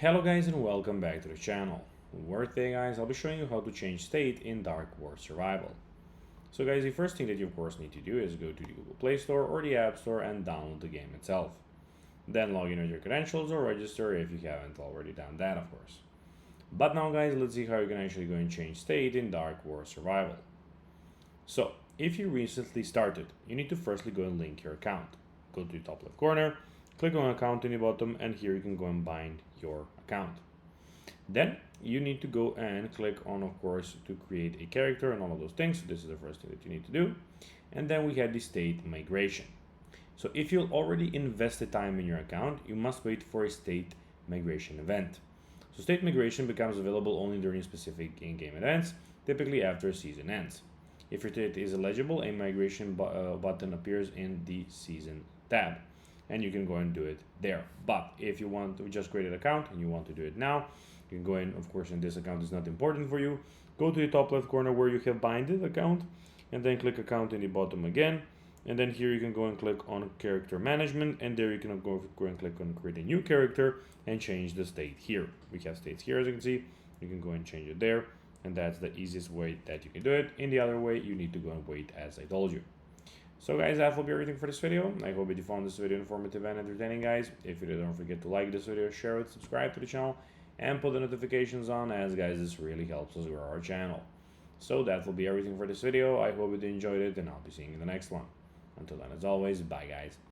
Hello guys and welcome back to the channel, where today guys I'll be showing you how to change state in Dark War Survival. So guys, the first thing that you of course need to do is go to the Google Play Store or the App Store and download the game itself. Then log in with your credentials or register if you haven't already done that, of course. But now guys, let's see how you can actually go and change state in Dark War Survival. So if you recently started, you need to firstly go and link your account. Go to the top left corner, click on account in the bottom, and here you can go and bind your account. Then you need to go and click on, of course, to create a character and all of those things. So this is the first thing that you need to do. And then we have the state migration. So if you've already invested time in your account, you must wait for a state migration event. So state migration becomes available only during specific in-game events, typically after a season ends. If your state is eligible, a migration button appears in the season tab, and you can go and do it there. But if you want to just create an account and you want to do it now, you can go in, of course, and this account is not important for you. Go to the top left corner where you have binded account, and then click account in the bottom again. And then here you can go and click on character management, and there you can go and click on create a new character and change the state here. We have states here, as you can see. You can go and change it there, and that's the easiest way that you can do it. In the other way, you need to go and wait, as I told you. So guys, that will be everything for this video. I hope you found this video informative and entertaining, guys. If you did, don't forget to like this video, share it, subscribe to the channel, and put the notifications on, as guys, this really helps us grow our channel. So that will be everything for this video. I hope you enjoyed it, and I'll be seeing you in the next one. Until then, as always, bye guys.